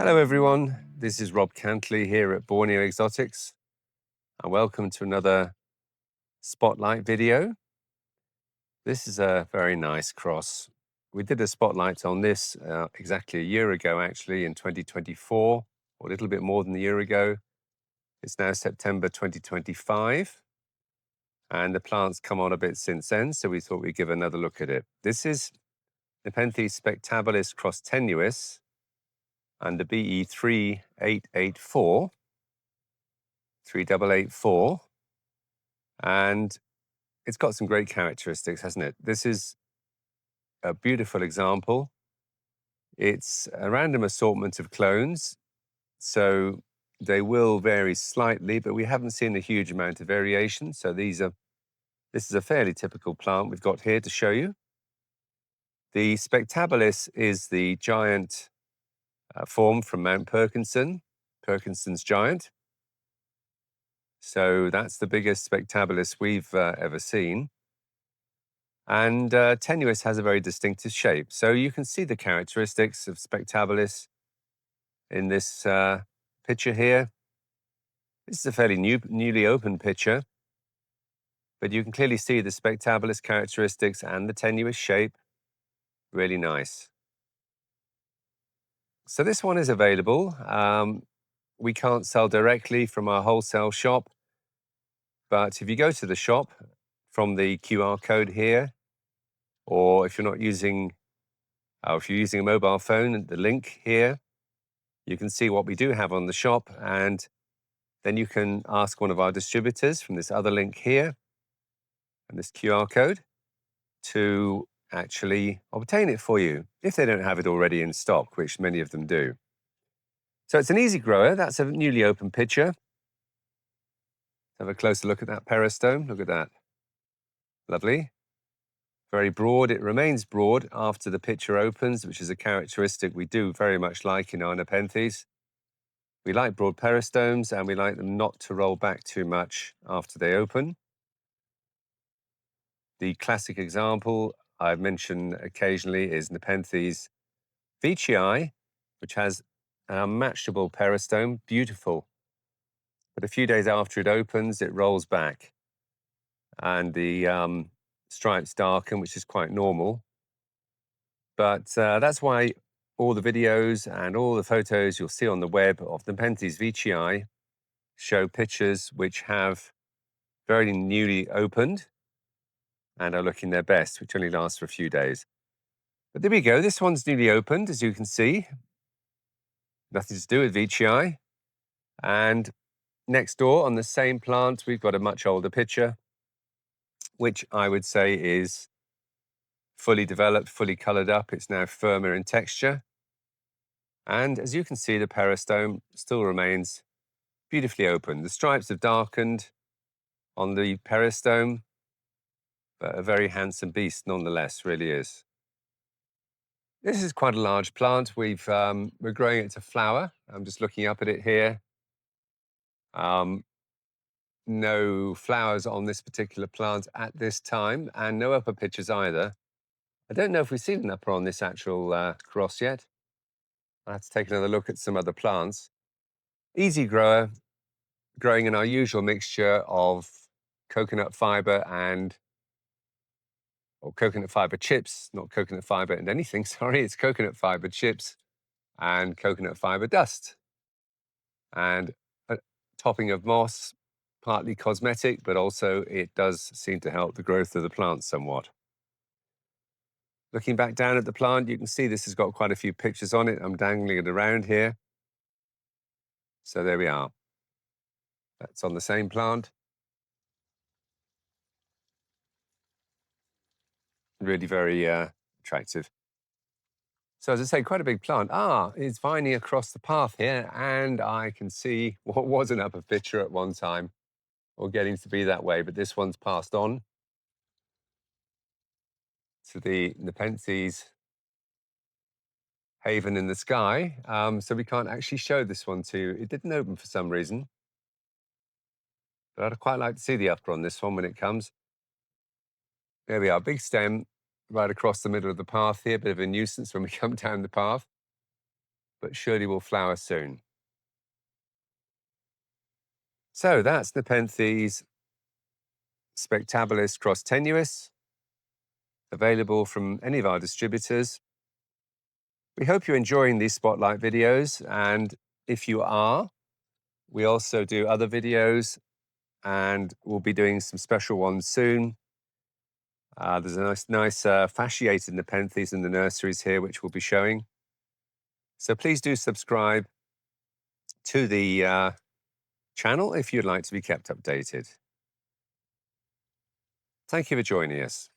Hello everyone, this is Rob Cantley here at Borneo Exotics and welcome to another spotlight video. This is a very nice cross. We did a spotlight on this exactly a year ago actually in 2024, or a little bit more than a year ago. It's now September 2025 and the plant's come on a bit since then, so we thought we'd give another look at it. This is Nepenthes spectabilis cross tenuis and the BE-3884. 3884, and it's got some great characteristics, hasn't it? This is a beautiful example. It's a random assortment of clones, so they will vary slightly, but we haven't seen a huge amount of variation. So this is a fairly typical plant we've got here to show you. The spectabilis is the giant form from Mount Perkinson's giant. So that's the biggest spectabilis we've ever seen. And tenuis has a very distinctive shape. So you can see the characteristics of spectabilis in this picture here. This is a fairly newly opened picture, but you can clearly see the spectabilis characteristics and the tenuis shape. Really nice. So this one is available. We can't sell directly from our wholesale shop, but if you go to the shop from the QR code here, or if you're using a mobile phone, the link here, you can see what we do have on the shop, and then you can ask one of our distributors from this other link here and this QR code to actually obtain it for you if they don't have it already in stock, which many of them do. So it's an easy grower. That's a newly opened picture. Have a closer look at that peristome. Look at that. Lovely. Very broad. It remains broad after the picture opens, which is a characteristic we do very much like in our nepenthes. We like broad peristomes and we like them not to roll back too much after they open. The classic example I've mentioned occasionally is Nepenthes veitchii, which has an unmatchable peristome, beautiful. But a few days after it opens, it rolls back and the stripes darken, which is quite normal. But that's why all the videos and all the photos you'll see on the web of Nepenthes veitchii show pictures which have very newly opened and are looking their best, which only lasts for a few days. But there we go. This one's newly opened, as you can see. Nothing to do with veitchii. And next door on the same plant, we've got a much older picture, which I would say is fully developed, fully colored up. It's now firmer in texture. And as you can see, the peristome still remains beautifully open. The stripes have darkened on the peristome, but a very handsome beast nonetheless, really is. This is quite a large plant. We're growing it to flower. I'm just looking up at it here. No flowers on this particular plant at this time, and no upper pictures either. I don't know if we've seen an upper on this actual cross yet. I'll have to take another look at some other plants. Easy grower, growing in our usual mixture of coconut fiber or coconut fiber chips, not coconut fiber and anything, sorry, it's coconut fiber chips and coconut fiber dust. And a topping of moss, partly cosmetic, but also it does seem to help the growth of the plant somewhat. Looking back down at the plant, you can see this has got quite a few pictures on it. I'm dangling it around here. So there we are. That's on the same plant. Really very attractive. So as I say, quite a big plant. It's vining across the path here, and I can see what was an upper picture at one time, or getting to be that way, but this one's passed on to the Nepenthes haven in the sky. So we can't actually show this one to you. It didn't open for some reason, but I'd quite like to see the upper on this one when it comes. There we are, big stem right across the middle of the path here, bit of a nuisance when we come down the path. but surely will flower soon. So that's Nepenthes spectabilis cross tenuis, available from any of our distributors. We hope you're enjoying these spotlight videos, and if you are, we also do other videos, and we'll be doing some special ones soon. There's a nice fasciated nepenthes in the nurseries here, which we'll be showing. So please do subscribe to the channel if you'd like to be kept updated. Thank you for joining us.